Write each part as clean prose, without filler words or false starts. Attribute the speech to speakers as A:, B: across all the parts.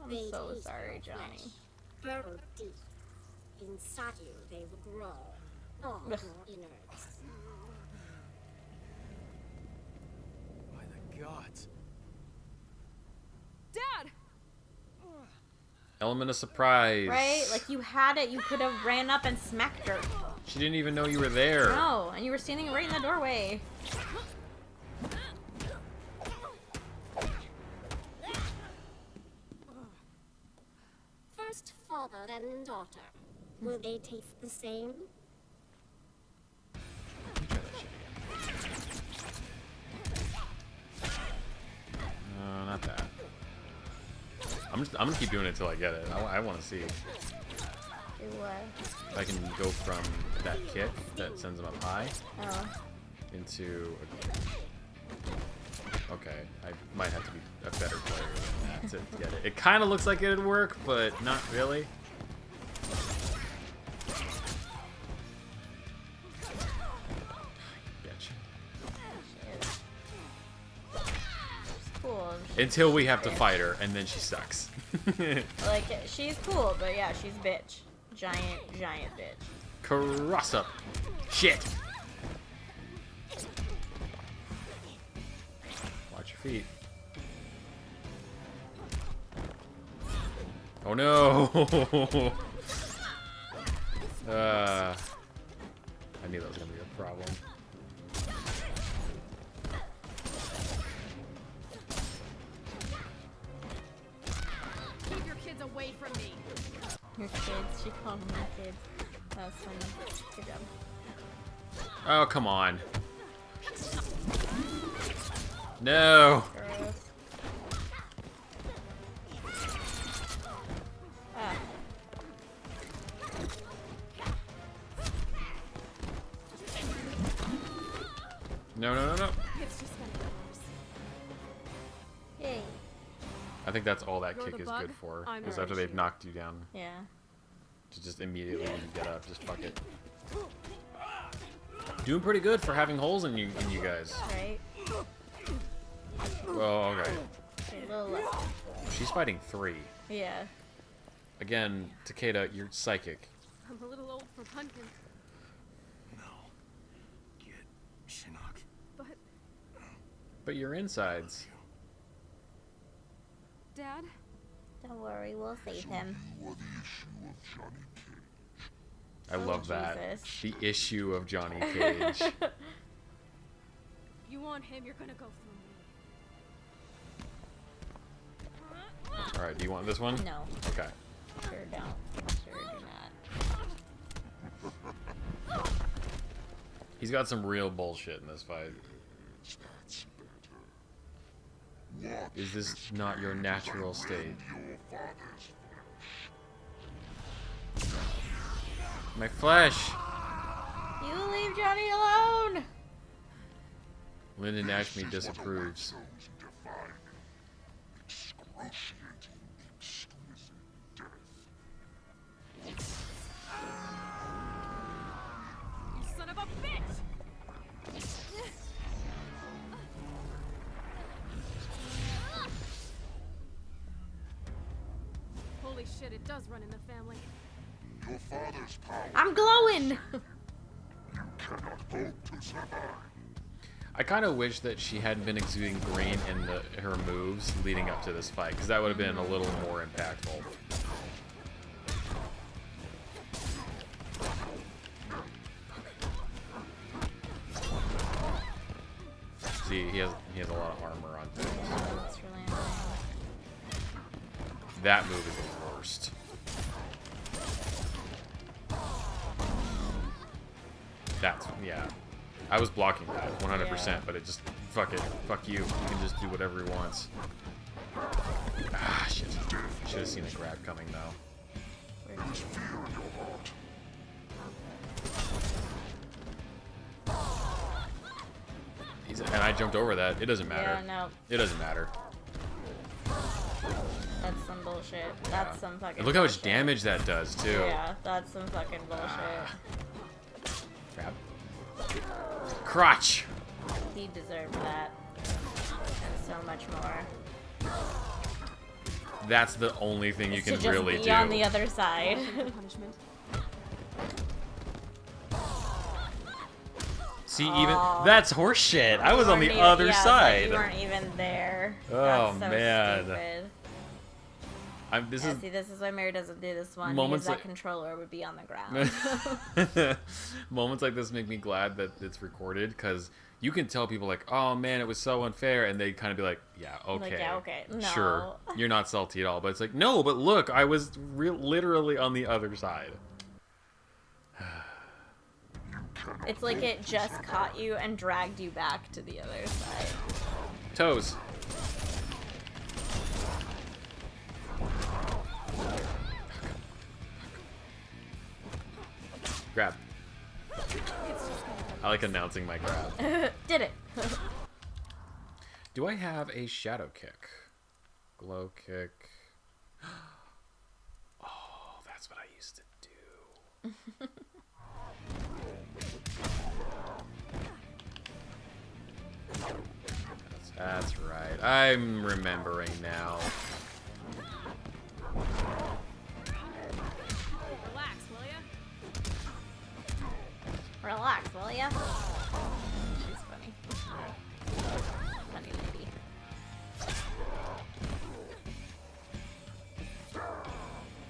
A: I'm so sorry, Johnny.
B: Burrowed deep. Inside you, they will grow. All your innards.
C: By the gods.
D: Dad!
E: Element of surprise.
A: Right? Like, you had it. You could have ran up and smacked her.
E: She didn't even know you were there.
A: No, and you were standing right in the doorway.
B: First father and daughter. Will they taste the same?
E: Not that. I'm gonna keep doing it until I get it. I want to see
A: Do what?
E: if I can go from that kick that sends them up high into. Okay, I might have to be a better player than that to get it. It kind of looks like it'd work, but not really.
A: Cool.
E: Until we have to fight her, and then she sucks.
A: Like, she's cool, but yeah, she's bitch. Giant bitch.
E: Cross up. Shit. Watch your feet. Oh no. I knew that was gonna be a problem.
D: Keep your kids away from me.
A: Your kids. She called them my kids. That was funny. Good job.
E: Oh, come on. No.
A: Gross. Ah.
E: No, no, no, no.
D: It's just gonna get worse.
A: Yay.
E: I think that's all that
D: You're
E: kick
D: the
E: is
D: bug,
E: good for.
D: I'm
E: Is
D: the
E: after they've
D: issue.
E: knocked you down.
A: Yeah.
E: To just immediately when you get up, just fuck it. Doing pretty good for having holes in you guys.
A: Right?
E: Oh, okay.
A: A little less.
E: She's fighting 3.
A: Yeah.
E: Again, Takeda, you're psychic.
D: I'm a little old for pumpkin,
C: No. Get Shinnok.
D: but
E: But your insides.
D: Dad,
A: Don't worry, we'll save him.
E: I love that.
A: Jesus.
E: The issue of Johnny Cage.
D: you want him, you're gonna go through me.
E: Alright, do you want this one?
A: No.
E: Okay.
A: Sure don't. Sure do not.
E: He's got some real bullshit in this fight. Is this not your natural state? My flesh!
A: You leave Johnny alone!
E: Lyndon Ashby disapproves.
D: You son of a bitch! Holy shit, it does run in the family.
F: Your father's power
A: I'm glowing!
F: you cannot hope to survive.
E: I kind of wish that she hadn't been exuding green in her moves leading up to this fight, because that would have been a little more impactful. See, he has a lot of armor on things.
A: That's really annoying.
E: That move is the worst. That's, yeah. I was blocking that 100%,
A: Yeah.
E: but it just, fuck it. Fuck you. You can just do whatever he wants. Ah, shit. Should have seen the grab coming, though. And I jumped over that. It doesn't matter.
A: Yeah, no.
E: It doesn't matter.
A: That's some bullshit. That's some fucking
E: And look how much
A: bullshit.
E: damage that does, too.
A: Yeah, that's some fucking bullshit.
E: Grab. Crotch!
A: He deserved that. And so much more.
E: That's the only thing you
A: To
E: can
A: just
E: really
A: be
E: do.
A: on the other side.
D: Punishment.
E: See, even that's horseshit. I was on the
A: Weren't
E: other
A: yeah,
E: side.
A: It's like you weren't even there.
E: Oh,
A: That's so
E: man.
A: stupid.
E: This
A: Yeah,
E: is
A: see, this is why Mary doesn't do this one.
E: Moments
A: Because that
E: like-
A: controller would be on the ground.
E: moments like this make me glad that it's recorded, because you can tell people like, oh man, it was so unfair, and they kind of be like, yeah, okay,
A: Like, yeah, okay. No.
E: sure, you're not salty at all. But it's like, no, but look, I was literally on the other side.
A: It's like it just caught you and dragged you back to the other side.
E: Toes. Grab. I like announcing my grab.
A: Did it.
E: Do I have a shadow kick? Glow kick. Oh, that's what I used to do. That's right. I'm remembering now.
D: Relax, will ya?
A: Relax, will ya? She's funny. Funny lady.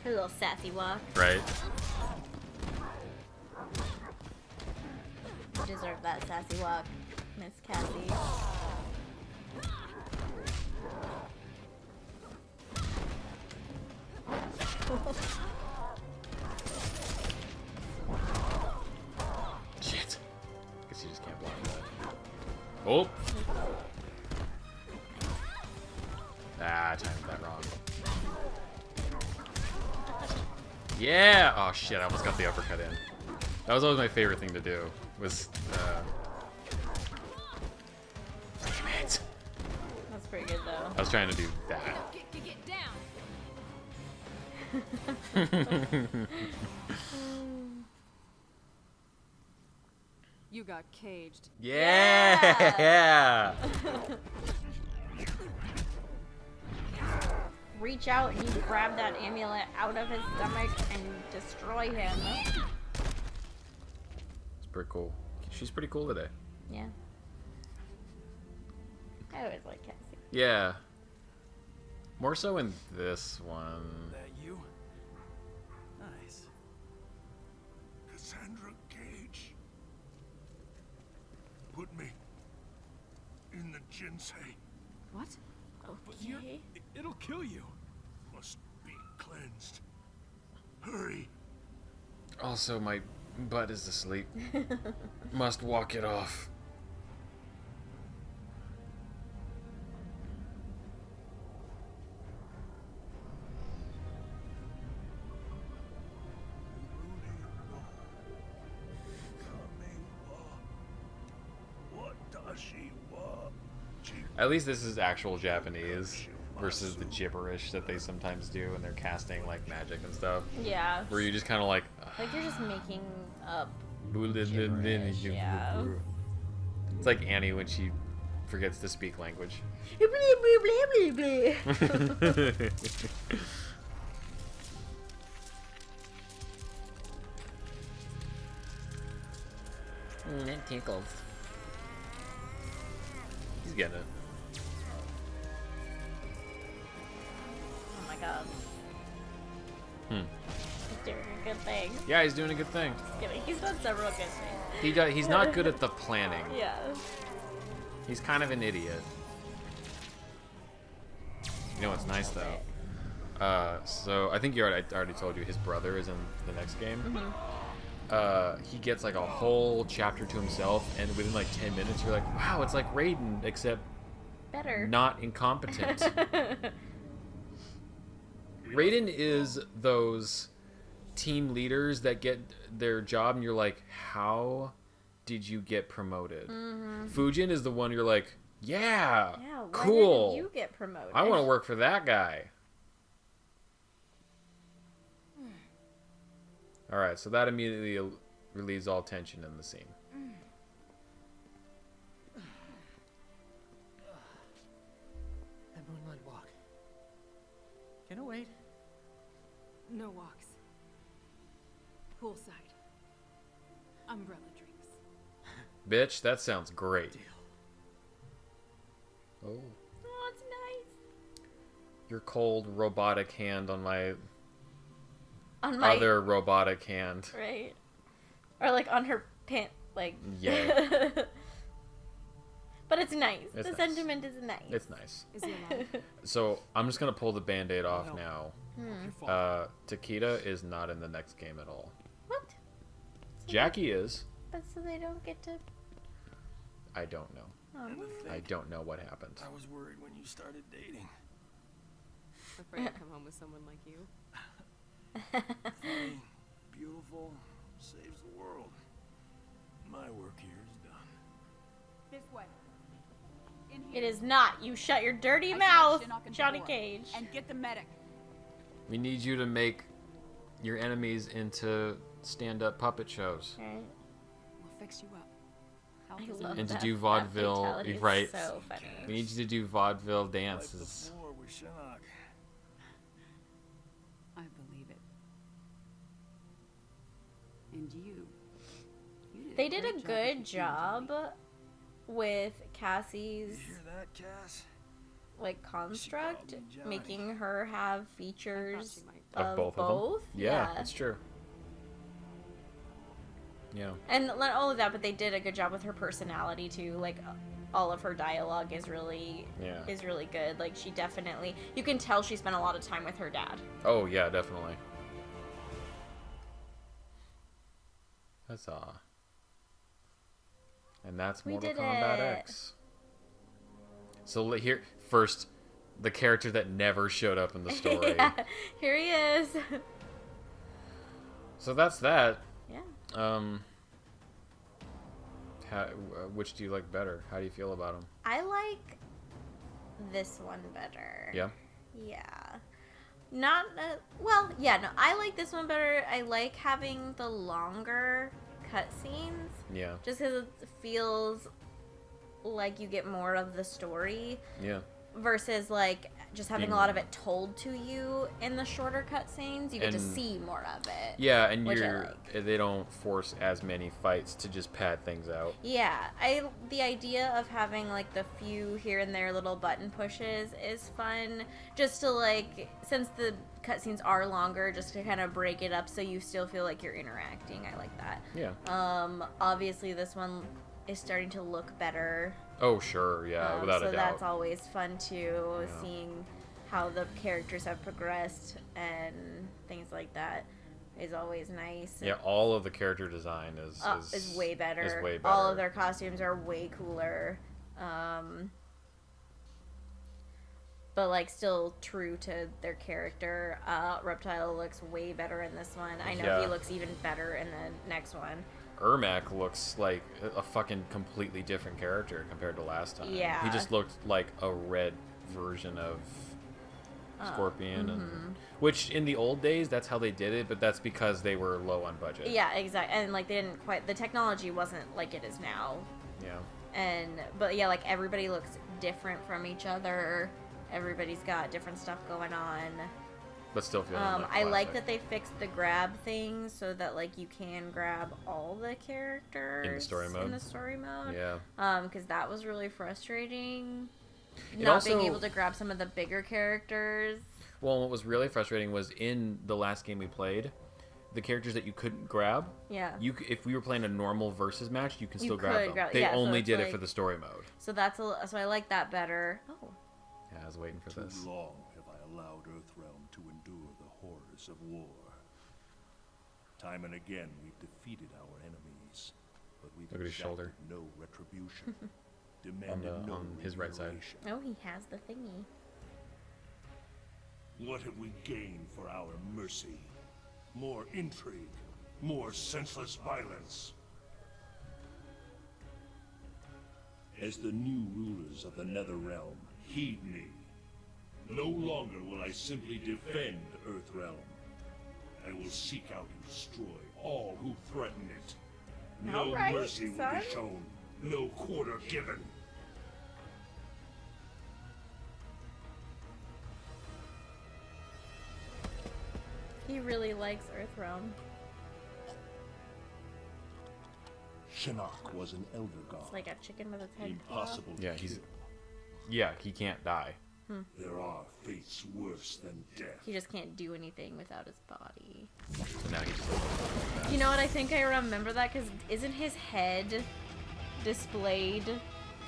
A: Her little sassy walk.
E: Right?
A: You deserve that sassy walk, Miss Cassie.
E: Shit. Guess you just can't block that. Oh! Ah, I timed that wrong. Yeah! Oh shit, I almost got the uppercut in. That was always my favorite thing to do. Was, damn it!
A: That's pretty good though.
E: I was trying to do that.
D: Get down. You got caged.
E: Yeah!
A: Reach out and you grab that amulet out of his stomach and destroy him.
E: It's pretty cool. She's pretty cool today.
A: Yeah. I always like Cassie.
E: Yeah. More so in this one.
C: That you? Nice.
F: Cassandra Cage. Put me in the Jinsei.
D: What?
A: Okay.
C: It'll kill you.
F: Must be cleansed. Hurry.
E: Also, my butt is asleep. Must walk it off.
F: What does she want?
E: At least this is actual Japanese versus the gibberish that they sometimes do when they're casting like magic and stuff.
A: Yeah.
E: Where you just kind of like.
A: Like you're just making up.
E: Yeah. It's like Annie when she forgets to speak language. It tickles. He's getting it.
A: Oh my god.
E: Hmm.
A: He's doing a good thing.
E: Yeah, he's doing a good thing.
A: Just kidding. He's done several good things.
E: He's not good at the planning.
A: Yeah.
E: He's kind of an idiot. You know what's nice though? So I think I already told you his brother is in the next game. He gets like a whole chapter to himself, and within like 10 minutes, you're like, wow, it's like Raiden, except
A: Better.
E: not incompetent. Raiden is those team leaders that get their job, and you're like, how did you get promoted? Fujin is the one you're like, yeah,
A: Yeah, why
E: cool.
A: didn't you get promoted?
E: I want to work for that guy. All right, so that immediately relieves all tension in the scene.
C: That moonlight walk. Can it wait?
D: No walks. Poolside. Umbrella drinks.
E: Bitch, that sounds great.
C: Deal.
E: Oh,
A: Oh, it's nice.
E: your cold robotic hand on my
A: On my
E: other robotic hand.
A: right, or like on her pant, like
E: Yeah.
A: But it's nice.
E: It's
A: The
E: nice.
A: sentiment is nice.
E: It's nice.
D: Is he alive?
E: So I'm just gonna pull the band-aid off
C: No.
E: now.
C: Your fault.
E: Takeda is not in the next game at all.
A: What?
E: Jackie is.
A: But so they don't get to.
E: I don't know.
C: And to
E: I
C: think,
E: don't know what happened.
C: I was worried when you started dating.
D: Afraid to come home with someone like you.
C: Funny, beautiful, saves the world. My work here is done.
G: This way. In
A: It
G: here.
A: is not. You shut your dirty
G: I
A: mouth,
G: suggest you knock on the
A: Johnny
G: door
A: Cage.
G: And get the medic.
E: We need you to make your enemies into stand-up puppet shows.
A: Right.
G: We'll fix you up.
A: I
G: Help is
A: love
E: And to
A: that.
E: do
A: That
E: vaudeville,
A: fatality is
E: right.
A: So funny.
E: We need you to do vaudeville
C: Wipe the
E: dances.
C: floor with Shinnok.
G: I believe it. And you.
A: They did a
G: great
A: good
G: at
A: job with Cassie's
C: You hear that, Cass?
A: like construct,
C: me Johnny.
A: making her have
D: I thought
A: features
D: she might.
E: Of both of them? Yeah, it's true. Yeah.
A: And not all of that, but they did a good job with her personality too. Like all of her dialogue is really good. Like she definitely, you can tell she spent a lot of time with her dad.
E: Oh, yeah, definitely. Huzzah. And that's
A: We
E: Mortal
A: did
E: Kombat
A: it.
E: X. So here, first, the character that never showed up in the story.
A: Yeah, here he is.
E: So that's that.
A: Yeah.
E: Which do you like better? How do you feel about them?
A: I like this one better.
E: Yeah?
A: Yeah. Not, well, yeah, no, I like this one better. I like having the longer cutscenes.
E: Yeah.
A: Just because it feels like you get more of the story
E: Yeah.
A: versus like just having a lot of it told to you in the shorter cutscenes. You get to
E: And-
A: see more of it.
E: Yeah, and
A: Which I like.
E: they don't force as many fights to just pad things out.
A: Yeah, the idea of having like the few here and there little button pushes is fun. Just to like, since the cutscenes are longer, just to kind of break it up so you still feel like you're interacting. I like that.
E: Yeah.
A: Obviously this one is starting to look better.
E: Oh, sure. Yeah, without
A: so
E: a doubt.
A: that's always fun too,
E: Yeah.
A: seeing how the characters have progressed and things like that is always nice.
E: Yeah, all of the character design
A: Is way better.
E: Is way better.
A: All of their costumes are way cooler. But like still true to their character. Reptile looks way better in this one. I know he
E: Yeah.
A: looks even better in the next one.
E: Ermac looks like a fucking completely different character compared to last time.
A: Yeah.
E: He just looked like a red version of Scorpion,
A: mm-hmm.
E: and which in the old days that's how they did it, but that's because they were low on budget.
A: Yeah, exactly. And like they didn't quite, the technology wasn't like it is now.
E: Yeah.
A: But yeah, like everybody looks different from each other. Everybody's got different stuff going on.
E: But still feeling like
A: I like
E: classic.
A: that they fixed the grab thing so that like you can grab all the characters
E: In the story mode? Yeah.
A: Because that was really frustrating.
E: It
A: Not being
E: also-
A: able to grab some of the bigger characters.
E: Well, what was really frustrating was in the last game we played, the characters that you couldn't grab.
A: Yeah.
E: If we were playing a normal versus match, you can
A: You
E: still
A: could
E: grab them.
A: grab-
E: They
A: yeah, so
E: only
A: it's
E: did it
A: like-
E: for the story mode.
A: So so I like that better. Oh.
E: Yeah, I was waiting for
F: Too
E: this.
F: long have I allowed Earthrealm to endure the horrors of war. Time and again we've defeated our enemies, but we've
E: Look at his
F: exacted
E: shoulder.
F: no retribution, demanded no
E: on his right side.
F: remuneration.
A: Oh, he has the thingy.
F: What have we gained for our mercy? More intrigue, more senseless violence. As the new rulers of the Netherrealm, heed me. No longer will I simply defend Earthrealm. I will seek out and destroy all who threaten it. No
A: All right,
F: mercy will
A: son.
F: be shown, no quarter given.
A: He really likes Earthrealm.
F: Shinnok was an elder god.
A: It's like a chicken with its head cut off.
F: Impossible to
E: Yeah, he can't die.
F: kill. There are fates worse than death.
A: He just can't do anything without his body.
E: So now he's just
A: You know what? I think I remember that because isn't his head displayed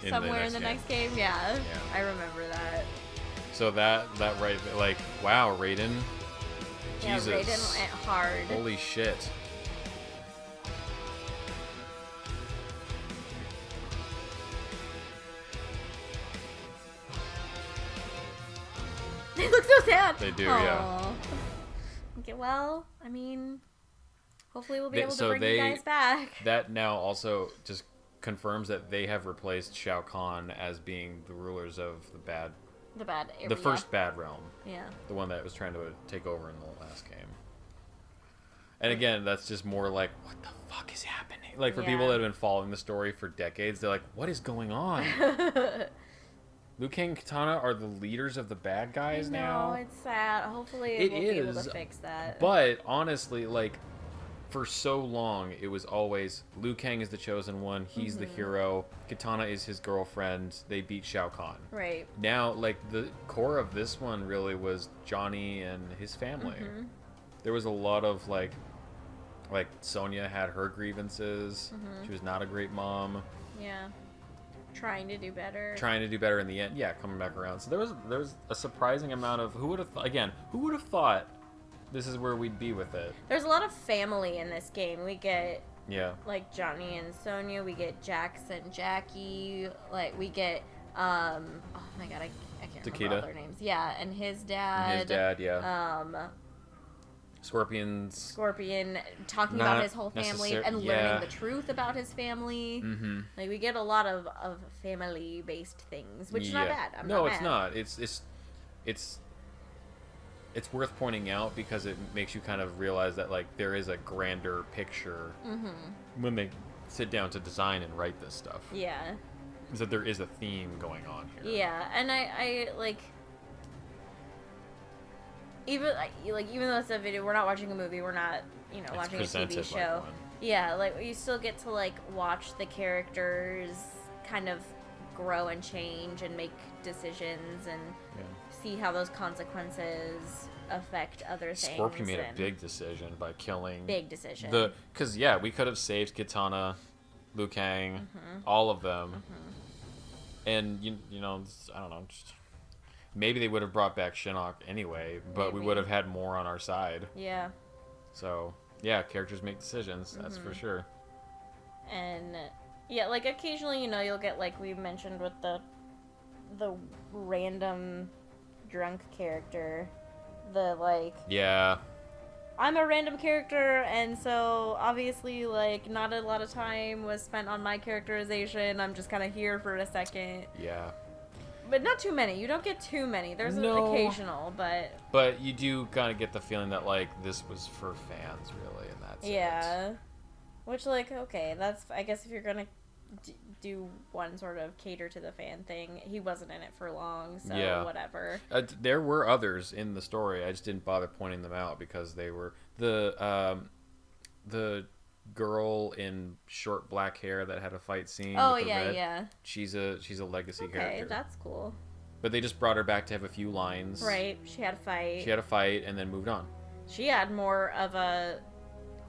E: the
A: somewhere in
E: next
A: the
E: game.
A: next game? Yeah,
E: Yeah.
A: I remember that.
E: So that right, like, wow, Raiden.
A: Yeah,
E: Jesus.
A: Raiden went hard.
E: Holy shit.
A: They look so sad.
E: They do, yeah.
A: Aw. Okay, well, I mean, hopefully we'll be
E: They-
A: able to
E: so
A: bring you
E: they-
A: guys back.
E: That now also just confirms that they have replaced Shao Kahn as being the rulers of the
A: The area.
E: the first bad realm.
A: Yeah.
E: The one that was trying to take over in the last game. And again, that's just more like, what the fuck is happening? Like, for people
A: Yeah.
E: that have been following the story for decades, they're like, what is going on? Liu Kang and Katana are the leaders of the bad guys
A: No,
E: now?
A: it's sad. Hopefully
E: It
A: we'll be able
E: is,
A: to fix that.
E: But, honestly, like, for so long, it was always, Liu Kang is the chosen one, he's the hero, Katana is his girlfriend, they beat Shao Kahn.
A: Right.
E: Now, like, the core of this one really was Johnny and his family. There was a lot of, like Sonya had her grievances. She was not a great mom.
A: Yeah. Trying to do better.
E: Trying to do better in the end. Yeah, coming back around. So there was a surprising amount of who would have thought this is where we'd be with it.
A: There's a lot of family in this game. We get
E: Yeah.
A: like Johnny and Sonya. We get Jax and Jackie. Like we get oh my god, I can't
E: Takeda.
A: remember all their names. Yeah, and his dad.
E: And his dad, yeah. Scorpions.
A: Scorpion talking
E: Not
A: about his whole family and
E: yeah.
A: learning the truth about his family.
E: Mm-hmm.
A: Like we get a lot of family based things, which is not bad. I'm
E: no,
A: not
E: it's
A: mad.
E: not. It's worth pointing out because it makes you kind of realize that like there is a grander picture when they sit down to design and write this stuff.
A: Yeah.
E: Is that there is a theme going on here.
A: Yeah, and I like even though it's a video, we're not watching a movie, we're not
E: It's
A: watching a
E: presented
A: TV
E: like
A: show.
E: one.
A: Yeah, like you still get to like watch the characters kind of grow and change and make decisions and
E: Yeah.
A: see how those consequences affect other things.
E: Scorpion made a
A: and
E: big decision by killing
A: big decision.
E: because we could have saved Katana, Liu Kang, all of them, and I don't know, just maybe they would have brought back Shinnok anyway, but we
A: Maybe.
E: would have had more on our side.
A: Yeah,
E: So yeah, characters make decisions. That's for sure.
A: and yeah, like occasionally you'll get like we mentioned with the random drunk character, the like
E: Yeah,
A: I'm a random character, and so obviously, like, not a lot of time was spent on my characterization. I'm just kind of here for a second.
E: yeah.
A: But not too many. You don't get too many. There's
E: No.
A: an occasional, but
E: But you do kind of get the feeling that like this was for fans, really, and that's it.
A: yeah. Which, like, okay, that's, I guess if you're gonna do one sort of cater to the fan thing, he wasn't in it for long, so
E: Yeah.
A: whatever.
E: There were others in the story. I just didn't bother pointing them out because they were the girl in short black hair that had a fight scene.
A: Oh,
E: with the
A: yeah,
E: red.
A: yeah.
E: She's a legacy
A: Okay,
E: character.
A: that's cool.
E: But they just brought her back to have a few lines.
A: Right, she had a fight.
E: She had a fight and then moved on.
A: She had more of a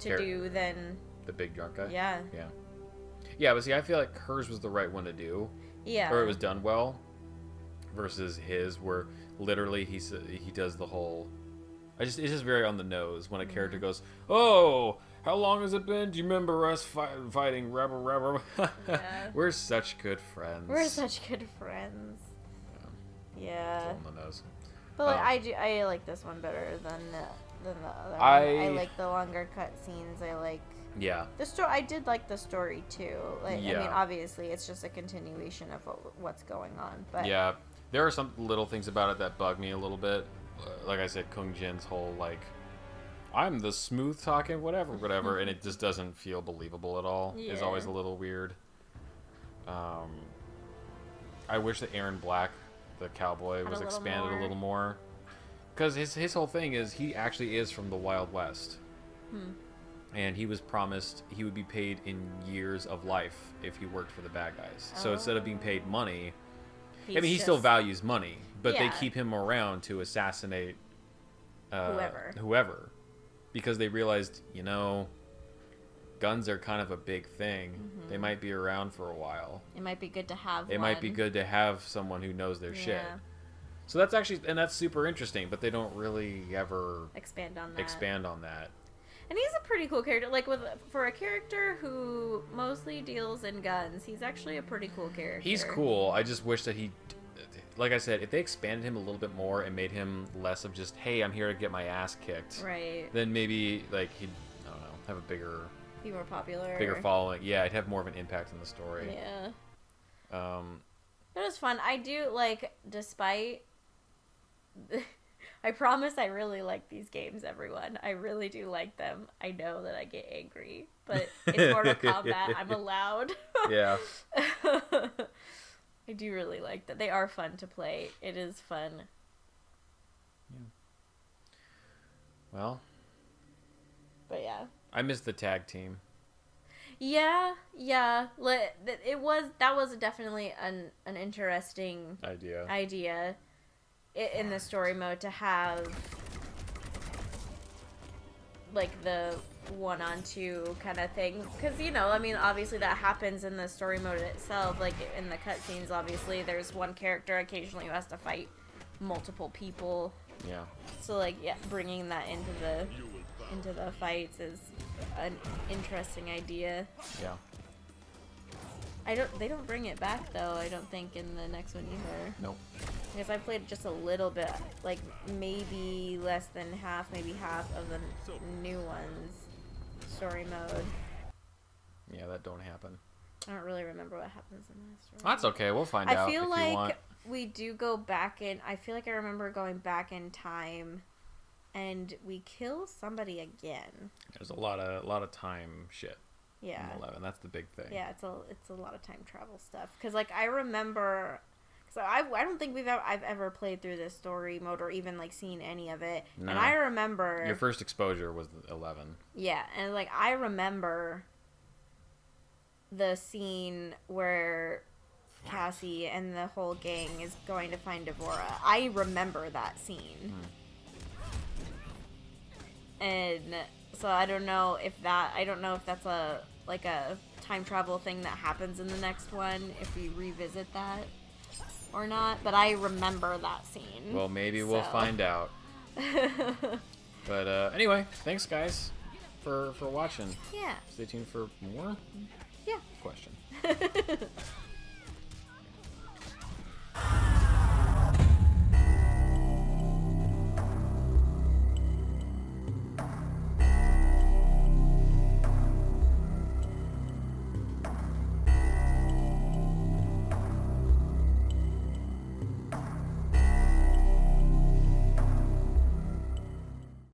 A: to
E: Char-
A: do than
E: The big drunk guy.
A: yeah.
E: Yeah. Yeah, but see, I feel like hers was the right one to do,
A: Yeah.
E: or it was done well, versus his, where literally he does the whole. It's just very on the nose when a character goes, "Oh, how long has it been? Do you remember us fighting Rebel?"
A: Yeah.
E: We're such good friends.
A: We're such good friends. Yeah.
E: It's on the nose.
A: But like,
E: Oh.
A: I like this one better than than the other
E: I-
A: one. I like the longer cutscenes. I like
E: Yeah.
A: the story. I did like the story too. Like, I mean,
E: Yeah.
A: obviously, it's just a continuation of what's going on. But
E: Yeah. There are some little things about it that bug me a little bit. Like I said, Kung Jin's whole, like, I'm the smooth talking whatever, and it just doesn't feel believable at all. It's always a
A: Yeah.
E: little weird. I wish that Aaron Black, the cowboy,
A: Had
E: was
A: a little
E: expanded
A: more.
E: a little more. Because his whole thing is he actually is from the Wild West. And he was promised he would be paid in years of life if he worked for the bad guys. So instead of being paid money, I mean, he still values money, but they
A: Yeah.
E: keep him around to assassinate
A: whoever.
E: Because they realized, guns are kind of a big thing. They might be around for a while.
A: It might be good to have.
E: It might be good to have someone who knows their shit.
A: Yeah.
E: So that's actually, and that's super interesting, but they don't really ever
A: Expand on that.
E: expand on that.
A: And he's a pretty cool character. Like, for a character who mostly deals in guns, he's actually a pretty cool character.
E: He's cool. I just wish that he, like I said, if they expanded him a little bit more and made him less of just, hey, I'm here to get my ass kicked.
A: Right.
E: Then maybe, like, he'd, I don't know, have a bigger
A: Be more popular.
E: following. Yeah, it'd have more of an impact on the story.
A: Yeah.
E: But
A: It was fun. I do, like, despite... I promise I really like these games, everyone. I really do like them. I know that I get angry, but it's Mortal Kombat. I'm allowed.
E: Yeah.
A: I do really like that. They are fun to play. It is fun.
E: Well,
A: But yeah.
E: I miss the tag team.
A: Yeah. That was definitely an interesting idea in the story mode to have like the 1-on-2 kind of thing, because I mean, obviously that happens in the story mode itself. Like in the cutscenes, obviously there's one character occasionally who has to fight multiple people.
E: Yeah.
A: So like, yeah, bringing that into the fights is an interesting idea.
E: Yeah.
A: They don't bring it back though, I don't think, in the next one either.
E: Nope.
A: Because I played just a little bit, like maybe less than half, maybe half of the new ones story mode.
E: Yeah, that don't happen.
A: I don't really remember what happens in that story.
E: That's okay. We'll find out
A: I feel
E: if
A: like
E: you want.
A: we do go back in. I feel like I remember going back in time, and we kill somebody again.
E: There's a lot of time shit.
A: Yeah.
E: In 11. That's the big thing.
A: Yeah, it's a lot of time travel stuff. Because like I remember, so I don't think I've ever played through this story mode or even like seen any of it.
E: No.
A: And I remember
E: Your first exposure was 11.
A: Yeah, and like I remember the scene where Cassie and the whole gang is going to find Devora. I remember that scene. And so I don't know if that's a time travel thing that happens in the next one, if we revisit that or not, but I remember that scene.
E: Well, maybe we'll
A: so.
E: find out. But anyway, thanks guys for watching.
A: Yeah.
E: Stay tuned for more
A: Yeah.
E: question.